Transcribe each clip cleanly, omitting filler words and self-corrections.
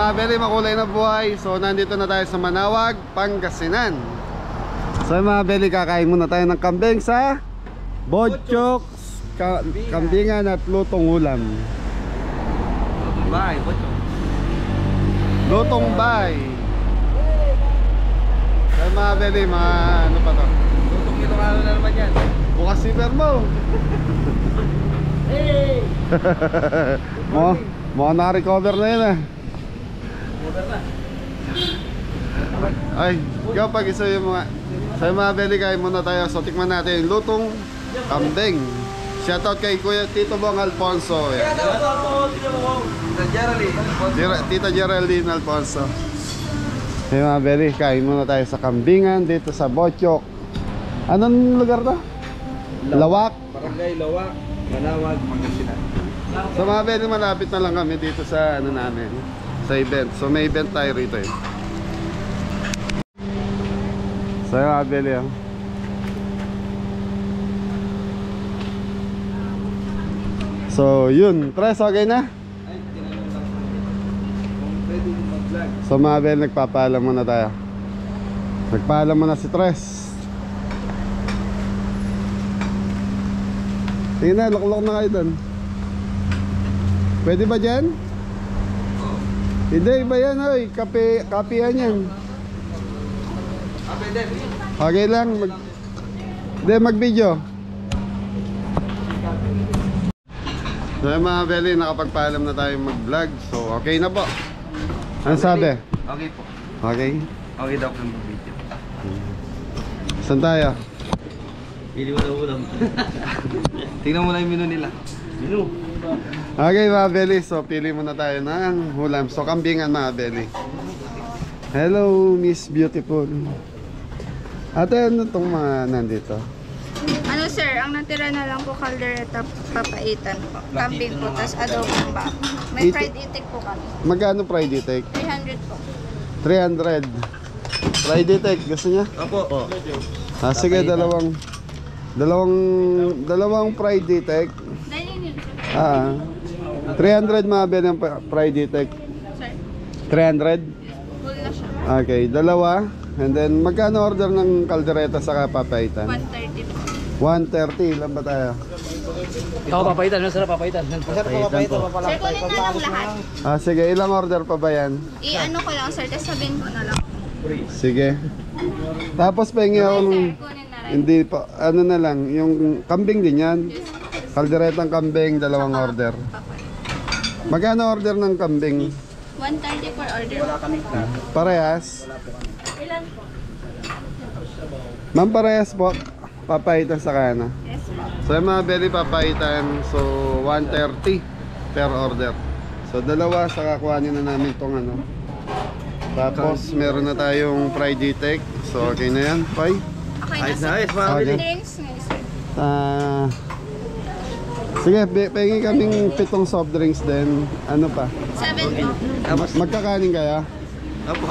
mga beli, makulay na buhay. So nandito na tayo sa Manawag, Pangasinan. So mga beli, kakain muna tayo ng kambing sa Botchok, kambingan at lutong ulam. Lutong bay, Botchok. Lutong bay. So mga beli, mga ano pa to? Lutong Ilocano na naman yan. Bukas silver mo. Hey! Mga na-recover na yun eh. Ay, ikaw pag isa yung mga sa mga beli, kain muna tayo. So tikman natin yung lutong kambing. Shoutout kay Kuya Tito Bong Alfonso. Tita Geraldine Alfonso. Hey mga beli, kain muna tayo sa kambingan dito sa Botchok. Anong lugar to? Lawak. Barangay Lawak, Manawag, Pangasinan. So mga beli, malapit na lang kami dito sa ano namin, sa event. So may event tayo rito eh. So yung mga beli oh. So yun, Tres, okay na? So mga beli, nagpapaalam muna tayo. Nagpaalam muna si Tres. Tingnan na, lock na kayo doon. Pwede ba dyan? Hindi, iba yan oy. Kapihan yan. Okay lang. Hindi, mag-video. So mga beli, nakapagpaalam na tayo mag-vlog. So okay na po. Ano sabi? Okay po. Okay? Okay daw po yung video. Saan tayo? Pili mo na ulam. Tingnan mo na yung menu nila. Menu. Okay mga beli, so pili muna tayo ng ulam. So kambingan mga beli. Hello Miss Beautiful. Ate, ano itong mga nandito? Ano sir, ang natira na lang po caldereta papaitan po. Kambing po, tas adobong ba. May fried itik po kami. Magkano fried itik? 300 po. 300. Fried itik, gusto niya? Opo. Ah, sige, dalawang fried itik. Ah, 300 mga beli ng fried itik. Sir, 300? full na siya. Okay, dalawa. And then, magkano order ng kaldereta sa papaitan? 130 po. 130, ilan ba tayo? Ikaw papaitan, masarap papaitan. Masarap papaitan. Sir, kunin na lang lahat. Ah, sige, ilang order pa ba yan? I-ano ko lang sir, tas sabihin ko na lang. Sige. Tapos pahingi ako ng... Kunin na rin. Hindi pa, ano na lang, yung kambing din yan. Kalderetang kambing, dalawang order. Magkano order ng kambing? 130 per order. Parehas? Ilan po? Ma'am, parehas po. Papaitan sa kana. Yes po. So yung mga beli papaitan, so 130 per order. So dalawa, saka kuhanin na namin tong ano. Tapos meron na tayong fried itik. So okay na yan, Pai. Okay Ayos na na, sir. ayos mga bili. Drinks ngayon sir. Sige, pengi kaming 7 soft drinks din. Ano pa? 7 po. Magkakanin kaya? Opo.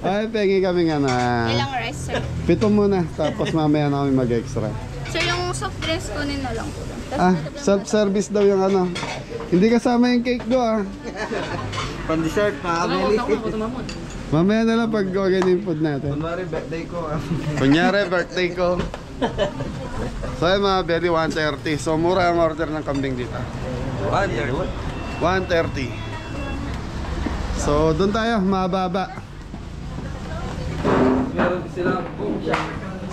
Ay, pengi kaming ano. Ilang rice sir? 7 muna, tapos mamaya na kami mag-extra. Sir, yung soft drinks kunin na lang po. Ah, self-service daw yung ano. Hindi kasama yung cake do ah. Pan-dessert na Amelie. Mamaya na lang pag ganyan yung food natin. Kunwari birthday ko Kunyari, birthday ko. So yun mga beli, 130. So mura ang order ng kambing dito. 130. So doon tayo, mababa. Meron silang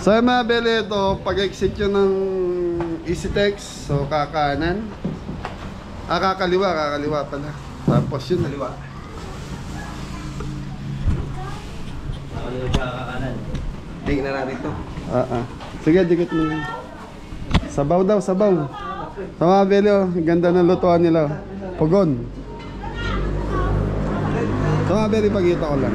So yung mga beli, ito, pag-exit yun ng EasyTex, so kakanan. Ah, kakaliwa pala. Tapos yun. kaliwa. Kaliwa siya kakanan. Tingnan natin ito. Sige, dikit mo yun. Sabaw daw, sabaw. Sa mga beli, oh, ganda ng lutuan nila. Pugon. Sa mga beli, pagkita ko lang.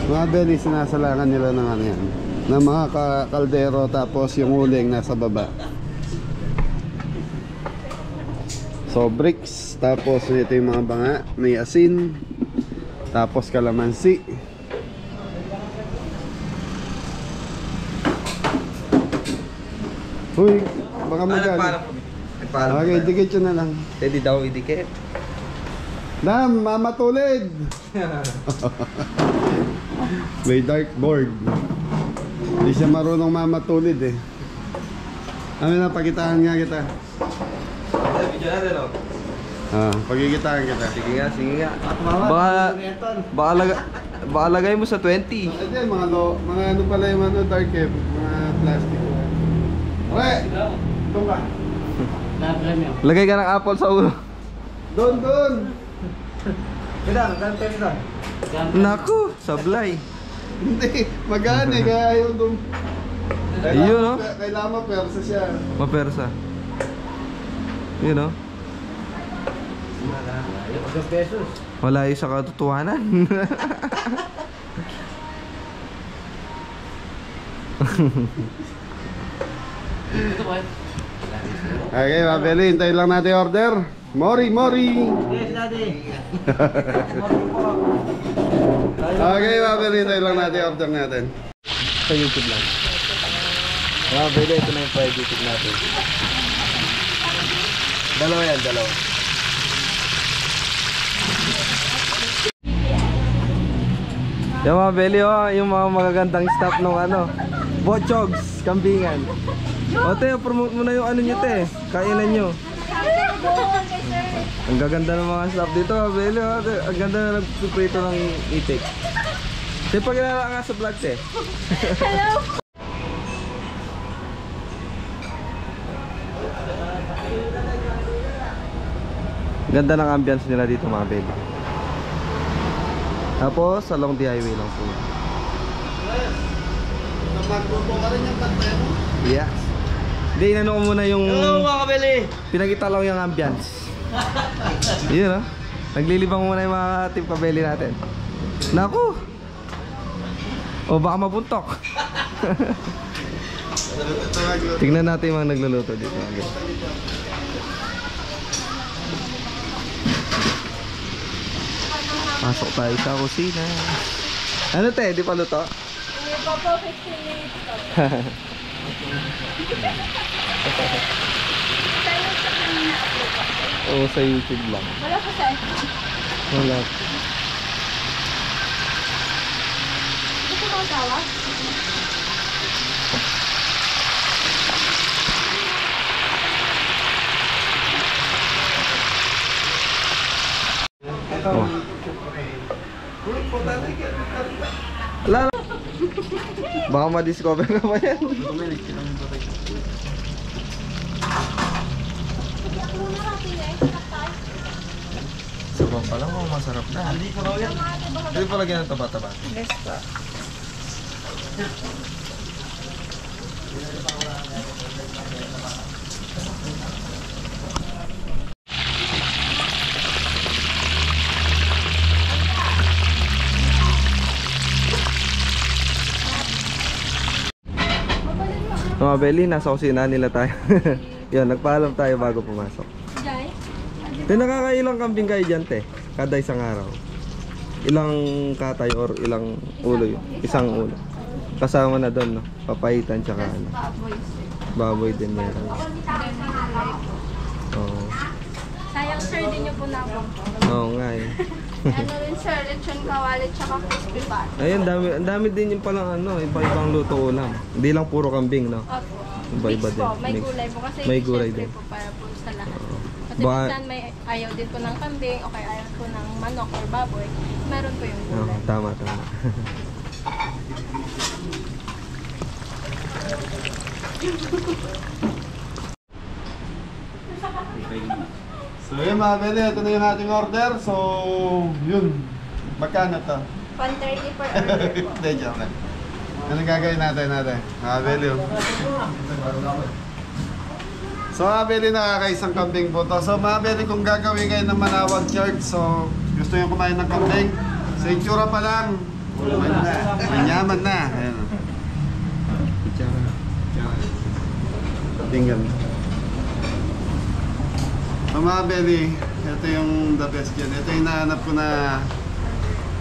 Mga beli, sinasalangan nila ng ano yan, ng mga kaldero, tapos yung uling nasa baba. So bricks, tapos ito yung mga banga, may asin, tapos kalamansi. Uy, baka magano. Okay, dikit yun na lang. Pwede daw idikit. Dam, mamatulid! May dartboard. Hindi siya marunong mamatulid eh. Amin na, pakitaan nga kita. Video natin o. Pagigitaan kita. Sige nga. Baka lagay mo sa 20. Ito mga ano pala yung ano, dark cave, mga plastic. Pre! Doon ka. Lagay ka ng apple sa ulo. Doon! Naku, sablay. Hindi, magaan eh, kaya ayaw doon. Yun, no? Kailangan mapersa siya. Mapersa. Yun, no? Wala yung sa katotohanan. Okay, mabili. Hintayin lang natin order. Mori! Yes, daddy. Okay, mabili. Hintayin lang natin order natin. Sa YouTube lang. Mabili, ito na yung fried YouTube natin. Dalawa yan, dalawa. Yung mga belly, oh, yung mga magagandang staff nung ano, Bochogs, Kambingan. O te, promote mo na yung ano nyo te, kainan nyo. Ang gaganda ng mga staff dito, mga belly, oh, te. Ang ganda na nagpiprito ng itik. Te, pagkilala nga sa vlog te. Hello! Ganda ng ambience nila dito mga belly. Tapos, along the highway lang po. Magluto ka rin yung kanta mo? Yes. Hindi, inano ko muna yung... Hello mga kabili! Pinakita lang yung ambience. Yun, no? Naglilibang muna yung mga team kabeli natin. Naku! O baka mabuntok. Tingnan natin yung mga nagluluto dito. Pasok tayo sa kusina. Ano te? Di pa luto? Hindi pa po 15 minutes po. Tayo sa kanina upload po. Oo, sa YouTube lang. Wala po sa Wala. Gusto mo ang tawag? Oh. Wala na. Baka ma-discover ka ba yan? Sabang pa lang, oh, masarap na. Hindi pa lagyan ng taba-taba. Yes po. Mga belly, nasa kusina nila tayo. Yan, nagpaalam tayo bago pumasok. Jai? Te, nakakailang kambing kayo dyan, te? Kada isang araw. Ilang katay or ilang ulo yun? Isang ulo. Kasama na doon, no? Papahitan tsaka ano. Baboy din meron. Oo. Sayang sir, din nyo po na po. Oo nga eh. Ano rin sir, lechon kawali tsaka crispy pat. Ayun, ang dami din yung palang ano, iba-ibang luto ulam. Hindi lang puro kambing, no? Opo. Iba-iba Mix din. po, may Mix. gulay po kasi May gulay syempre din. po para po sa lahat. Oo. Kasi Baka- minsan may ayaw din po ng kambing o kaya ayaw po ng manok or baboy. Meron po yung Oo, gulay. tama. So yun mga beli, ito na yung ating order. So, yun. Magkano to? 130 per order po. Hindi, joke lang. Ano gagawin natin? Mga beli, oh. So mga beli, nakakaisang kambing po to. So mga beli, kung gagawin kayo ng Manawag Church, so gusto nyo kumain ng kambing, sa itsura pa lang, manyaman na. Ayan. Tingnan. So mga beli, ito yung the best dyan. Ito yung nahanap ko na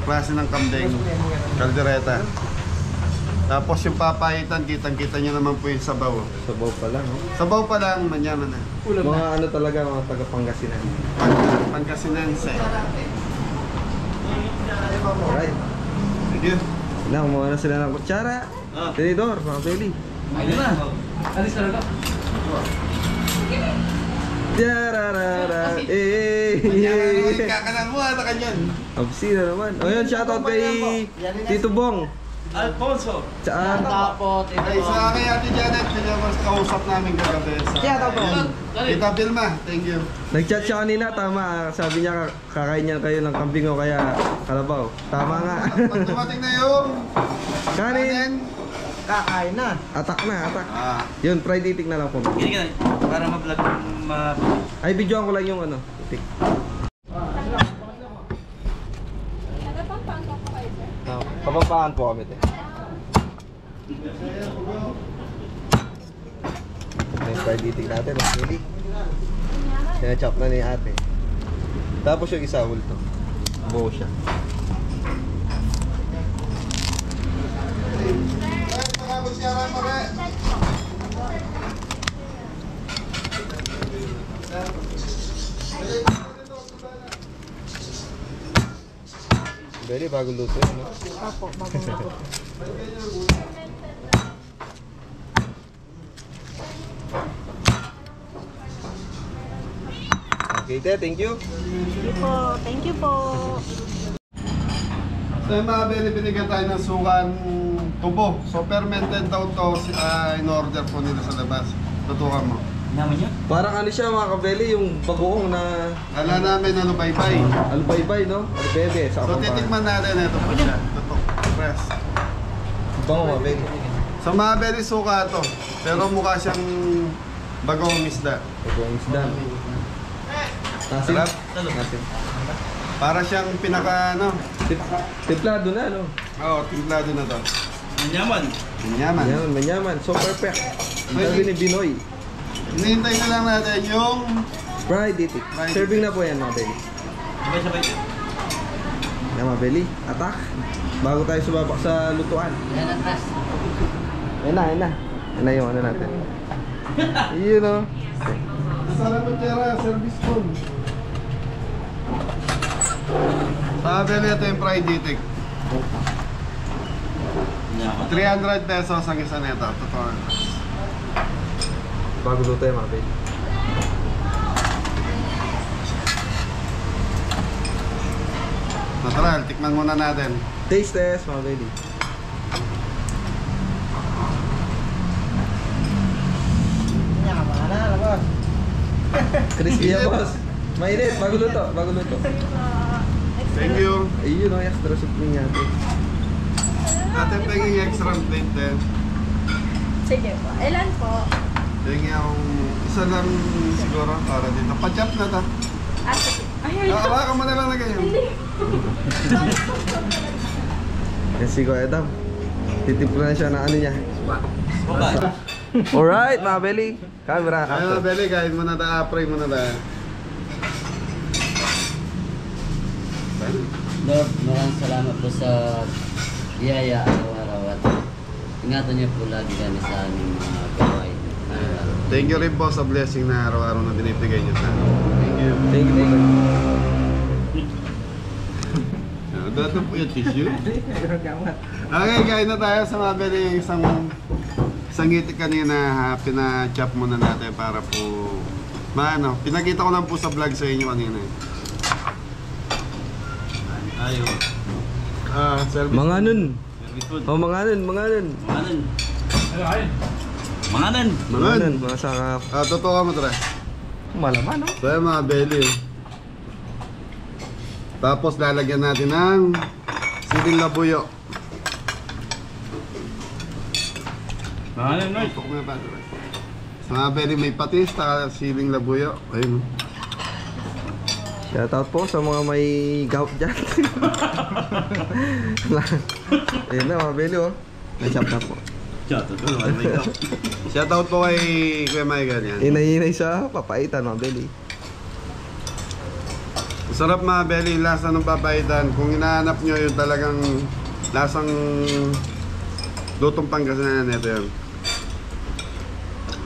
klase ng kambing. Caldereta. Tapos yung papaitan, kitang-kita nyo naman po yung sabaw. Sabaw pa lang, oh. Sabaw pa lang, manyaman na. Mga ano talaga, mga taga-Pangasinan. Pangkasinense. Alright. Thank you. Na, kumuha na sila ng kutsara. Tinidor, mga peli. Ayun na. Alis ka na. Yararara, Kakanan mo, ata kanyan. Absi na naman. O yun, shoutout kay Tito Bong. Alfonso. Tsaan. Ay, sa kay Ate Janet, mas kausap namin kagabi sa... Tita Vilma, thank you. Nag-chat siya kanina, tama. Sabi niya, kakain niya kayo ng kambing o kaya kalabaw. Tama nga. Pag dumating na yung... Kanin. Kakain na. Atak na, atak. Ah, Yun, fried itik na lang po. Gini ka na. Para ma-vlog. Ay, videoan ko lang yung ano, itik. Papampaan po kami, te. Ito yung fried itik natin, mas pili. Sinachop na ni ate. Tapos yung isa, ulto. Buo siya. Very bago luto yun, no? Opo, bago-bago. Okay, te, thank you. Thank you po. Thank you po. so yung mga binibigyan tayo ng sukan tubo. So fermented daw to in order po nila sa labas. Tutukan mo. Naman niya? Parang ano siya mga kabeli, yung bagoong na Kala namin ano baybay. albaybay, no? Albebe, sa So kapampangan. titikman natin ito po siya. Tutok. Press. Bango mga kabeli. So mga very suka to. Pero mukha siyang bagong isda. Bagoong isda. Nasin? Sarap. Nasin. Para siyang pinaka ano. Templado na, no? Oo, timplado na to. Nanyaman. Pinyaman. Manyaman, manyaman. So perfect. Ang sabi ni Binoy. Hinihintay na lang natin yung Fried itik. Fried Serving itik. na po yan mga kabeli. Sabay-sabay. Yan mga kabeli. Atak. Bago tayo sumabak sa lutuan. Yan ang tras. Yan na, yan na. Yan na yung ano natin. Yun, no? Masarap mo tira, service phone. Sabi nito yung fried itik. Nanyaman. 300 pesos ang isa nito. Totoo. Bago luto yan mga kabeli. Natural, tikman muna natin. Taste test mga kabeli. Yaman na, labas. Crispy yan, boss. Mainit, bago luto, bago luto. Thank you. Ayun, no, extra supreme natin. Atin penging extra plate din. Sige po. Ilan po? Penging akong isa lang siguro para dito. Pa-chop na ta. Ay, Hawakan mo na lang na ganyan. Yan si Kuya Adam. Titimpla na siya ng ano niya. Okay. Alright, mga belly. Camera. Ayun na, Beli, kain mo na ta. Pray mo na ta. Lord, maraming salamat po sa biyaya araw-araw at ingatan niyo po lagi kami sa aming mga gawain. Thank you rin po sa blessing na araw-araw na binibigay niyo sa amin. Thank you. Thank you. Dato po yung tissue. Okay, kain na tayo sa mga Beli. Isang itik kanina, pina-chop muna natin para po maano, pinakita ko lang po sa vlog sa inyo kanina. Ayun. Service. Mga nun. Service food. Oh, mga nun, mga nun. Manganan. Manganan. Mga nun, mga sakap. Totoo ka mo, Tre. Malaman, no? So, yung mga belly. Tapos, lalagyan natin ng siling labuyo. Manganan, Lord. Tok na ba, Tre? Sa mga belly, may patis, taka siling labuyo. Ayun. Shoutout po sa mga may gout dyan. Ayun na, mga belly, oh. Na-chop na po. Shoutout. Shoutout po kay Kuya Michael yan. Inay-inay sa papaitan, mga belly. Masarap mga belly, lasa ng papaitan. Kung hinahanap nyo yung talagang lasang Lutong Pangasinan, ito yan.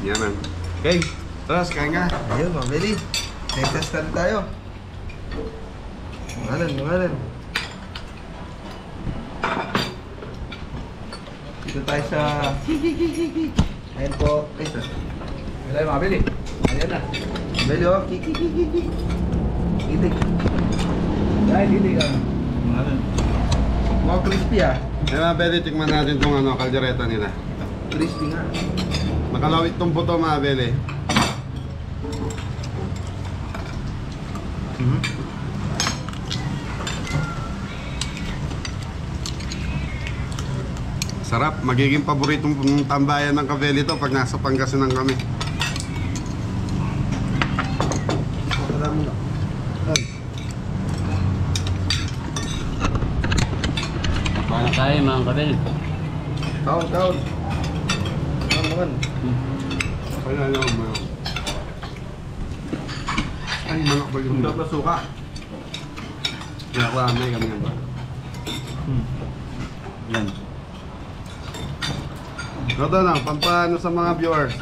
Yan man. Okay, tara, kain nga. Ayun, Ma'am Beli. Test na tayo. Mangalan. Dito tayo sa... Ayun po. Wala yung mabili. Ayan na. Beli, oh. Kiki. Itik. Dahil hindi ka. Mga crispy, ah. Eh mga Beli, tikman natin itong ano, kaldereta nila. Crispy nga. Makalawit tong buto mga Beli. Sarap, magiging paboritong tambayan ng Kabeli to pag nasa Pangasinan kami. Wala mo na. Paano tayo mga kabel? Taon. Mangan. Kaya lang mo. Ay, manok ba yung Undok na suka. Naklame kami yan ba? Yan. Ito na, pampano sa mga viewers.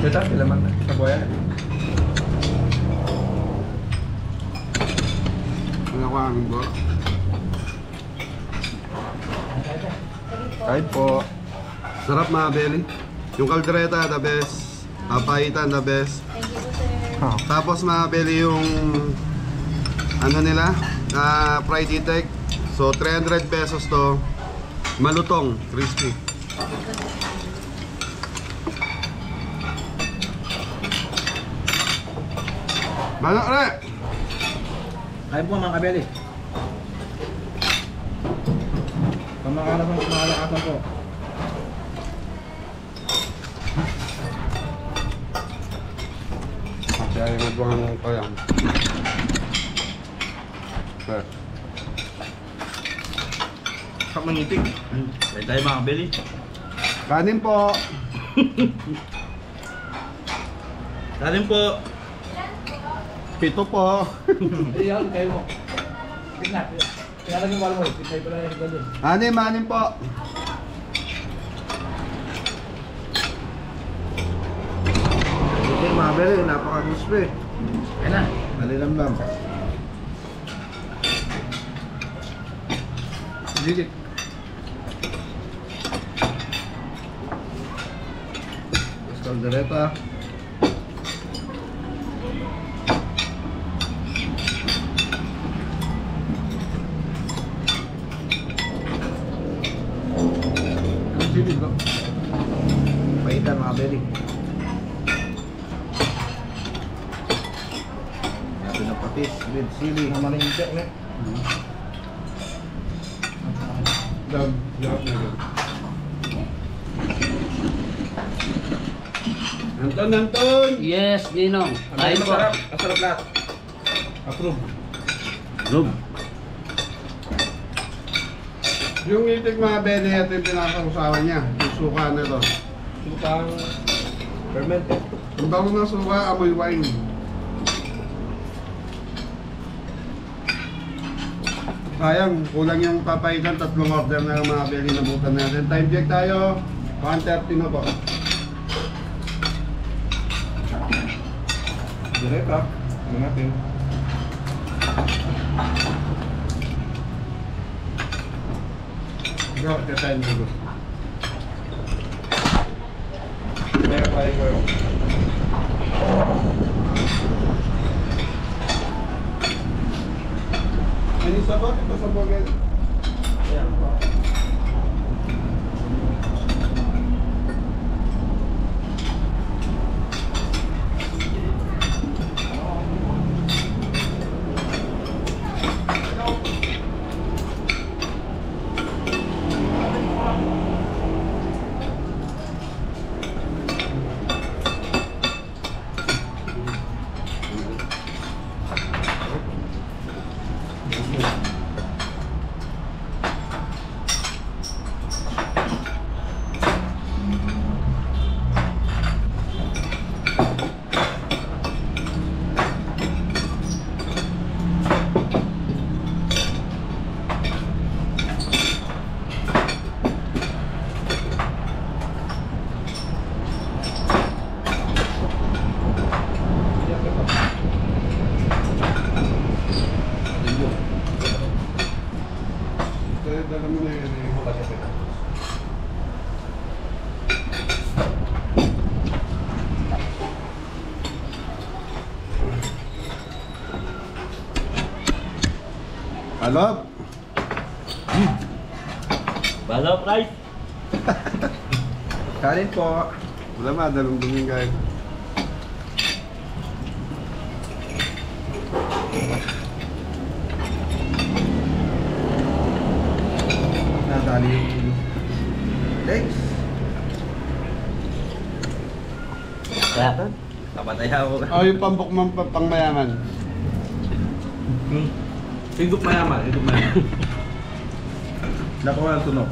Ito, pilaman na. Sa boya. Naklame ba? Kain po. Sarap mga Beli. Yung kaldereta, the best. Papaitan, the best. Tapos mga Beli yung ano nila, fried itek. So 300 pesos to. Malutong, crispy. Manok re! Kain po mga kabeli. Kamakala pang kumalakatan po. Kaya yung buwangan ko yan. Okay. Kamangitik. Kaya tayo mga kabili. Kanin po. Kanin po. 7 po. Iyan, kayo mo. Tignan. Kaya lang yung wala mo. Tignan pala yung ganun. Anim po. Ito yung mga beli. Napaka-crispy. Ayan na. Malilamlam. Dikit. Tapos kaldereta. Dikit ko. Paitan mga beli. Natin na patis. Red chili. Mamalingkak na. Anton! Yes, Ninong. Kain po. Masarap lahat. Approve. Rob. Yung itik mga Beli, ito yung pinakausawa niya. Yung suka na ito. Sukang fermented. Ang bango ng suka, amoy wine. Sayang, kulang yung papaitan, 3 order na yung mga Beli na butan natin. Time check tayo, 1:30 na po. Direta. Ano natin? Go, katayin mo. Kaya tayo ko yun. Ano yung sabot? Ito sabot. Ayan po. Alop. Balap, right? Kanin po. Wala ma, dalong duming kain. Nadali yung legs. Kaya, Kapatay ako. Oh, yung pambukman pang mayaman. Higop mayaman, higop mayaman. Nakuha ang tunog.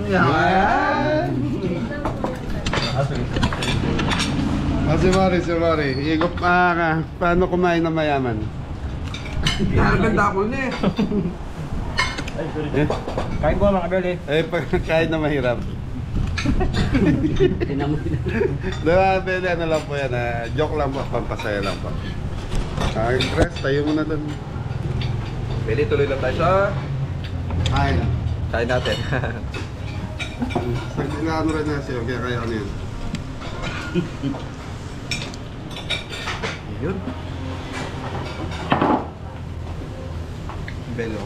Yan! Si Mari. Igop ka. Paano kumain ng mayaman? Pinaganda ko na eh. Kain ko mga beli. Eh, pagkain na mahirap. tinamoy na. Diba, Beli, ano lang po yan, joke lang po, pampasaya lang po. Chris, tayo muna dun. Beli, tuloy lang tayo sa Kain. kain natin. Ano rin na siya, kaya ano yun. Yun. Belo.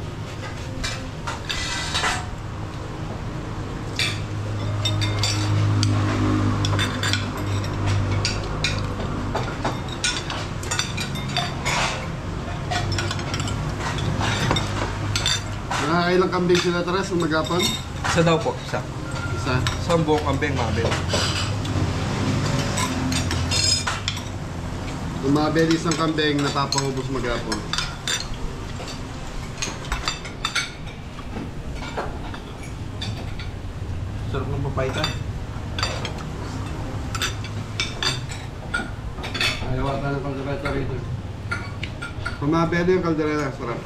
Nakakailang kambing sila Teres ng magapon? Isa daw po, isa. Isa. Isang buong kambing mga belo. Kung mabeli isang kambing, napapahubos magapon. Sarap ng papaitan. Ayaw ata ng kaldereta rito. Kung mabeli yung kaldereta, sarap.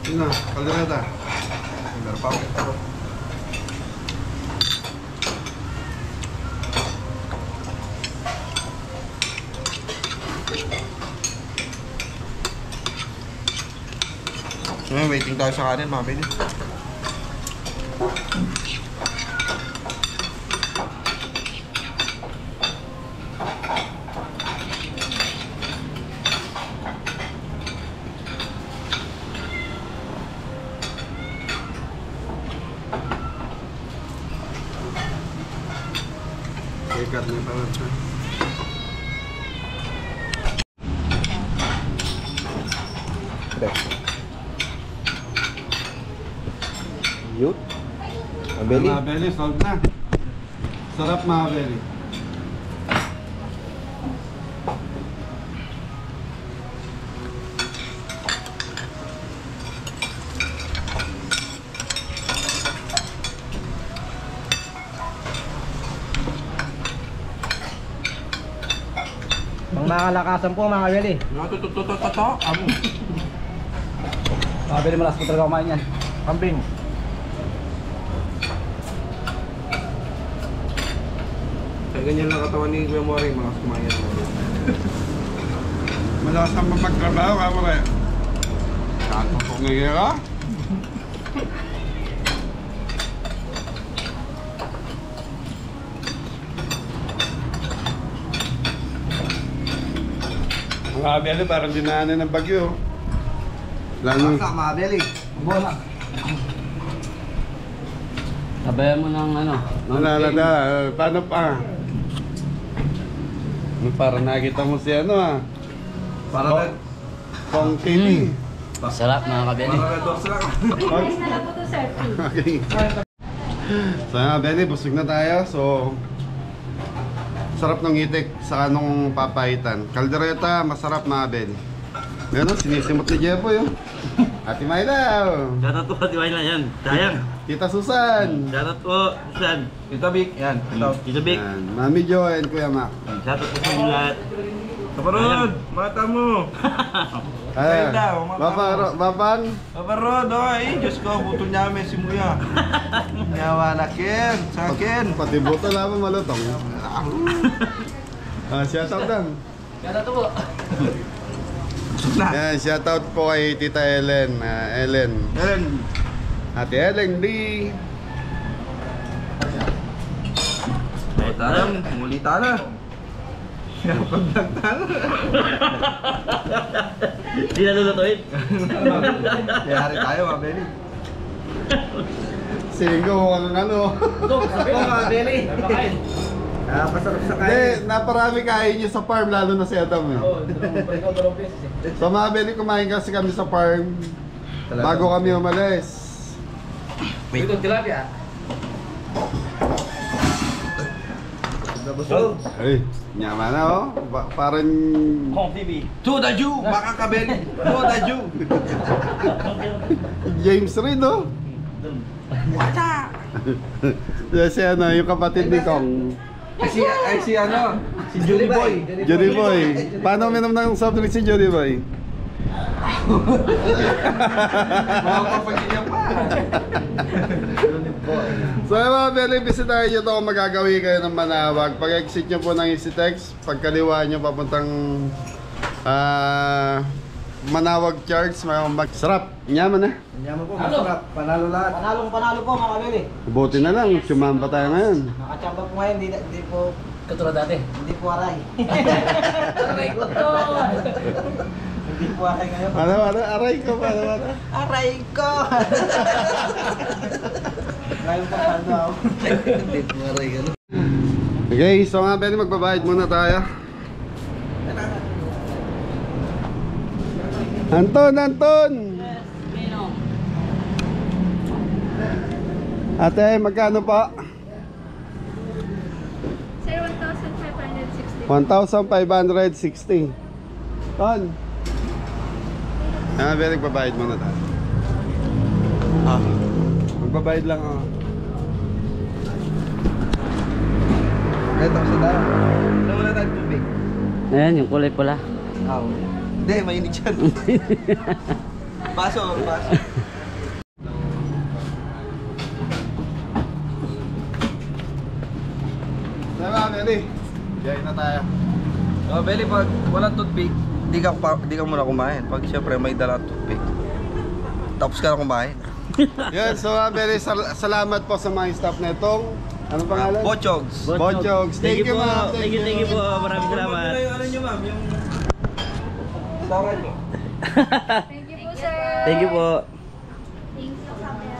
Yun na, kaldereta. Meron pa ako. Ngayon, waiting tayo sa kanin, mga bili. Ikat na yung parang siya. Yun. Mabeli. Mabeli, solve na. Sarap mabeli. Mga nakalakasan po mga beli. Natutututututo. Amo. Mga beli malas po talaga kumain yan. Kambing. Kaya ganyan lang katawan ni Kuya Moring, mga kumain. Malakas ang magtrabaho ka mo kaya. Saan pa po ngayon ka? Ang abeli parang dinaanan ng bagyo. Lalo. Mga beli. Bola. Sabayan mo ng ano. Nalalada. Paano pa? Parang nakita mo si ano ah. Para red. Pong TV. Sarap mga kabeli. Para red dogs lang. Okay. So nga, Benny, busog na tayo. So, sarap ng itik sa anong papaitan. Kaldereta, masarap mga Benny. Ganun, sinisimot ni Jepo yun. Ate Mayla. Shoutout po, di ba yan? Sayang. Tita Susan. Shoutout po, Susan. Tita Vic, yan. Ito. Tito Vic. Yan, Mami Jo and Kuya Mac. Shoutout po sa inyo lahat. Kaparod, mata mo. Ay, daw, mga Babang. Kaparod, oy. Diyos ko, buto niya may simuya. Nyawa na Ken, sa Ken. Pati buto naman malutong. Shoutout lang. Kaya to po. Yan, shoutout po kay Tita Ellen. Ellen. Ate Ellen D. Tara, mulita na. Pagdagtan. Hindi na lulutuin. Yari tayo, mga Benny. Singgo, ano. Mga Benny. Napakain. Pasarap sa Hindi, naparami kain nyo sa farm, lalo na si Adam. Eh. Oo, dalawang beses eh. So mga Benny, kumain kasi kami sa farm bago kami umalis. Ito, tilapia. Ay, nyama na oh. Parang... Home TV. To the Jew! Baka ka, Benny! To the Jew! James Reid oh. Yes, si ano, yung kapatid ni Kong. Ay si ano? Si Johnny Boy. Johnny Boy. Paano uminom ng soft drink si Johnny Boy? Makakapagigyan pa. So mga Benny, bisitahin nyo ito kung magagawi kayo ng Manawag. Pag-exit nyo po ng EasyTex, pagkaliwa nyo papuntang Manawag Charge, sarap. Nyaman na. Yaman po, masarap. Panalo lahat. Panalo po mga kabili. Buti na lang, sumamba tayo ngayon. Nakachamba po ngayon, hindi po Katulad dati. hindi po aray. Aray ko to. Hindi po aray ngayon. Ano, aray ko pa, ano. Aray ko! Ngayon po ano ako. Hindi po aray ka no? Okay, so nga Benny, magbabayad muna tayo. Anton! Ate, magkano pa? Sir, 1,560. 1,560. Ton. Ah, Benny, magbabayad muna tayo. Magbabayad lang ako. Ito sa tayo. Ano muna tayo tubig? Ayan, yung kulay pula. Hindi, mainit yan. Baso. Diba, Benny? Gayin na tayo. Oh, Belly, pag walang toothpick, di ka muna kumain. Pag siyempre may dalang toothpick, tapos ka na kumain. Yan, so Benny, salamat po sa mga staff na itong, anong pangalan? Bochogs. Bochogs. Thank you, po. ma'am. Thank you po. Maraming salamat. Yung ano nyo, ma'am, yung saran nyo. Thank you po, sir. Thank you po.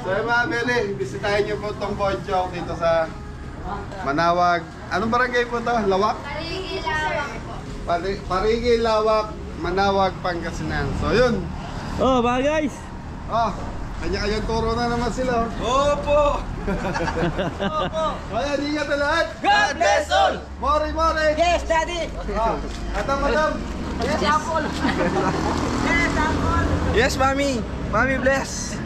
So yung mga Benny, bisitahin niyo po itong Bochog dito sa Manawag. Anong barangay po ito? Lawak? Parigilawang po. Parigi, Lawak, Manawag, Pangasinan. So yun. Oh, bye guys. Oh, kanya-kanyang turo na naman sila. Opo! Kaya ingat na lahat. God bless all! Mori! Yes, Daddy! Oh, madam. Yes, Uncle! Yes, Uncle! Yes, Mami! Mami bless!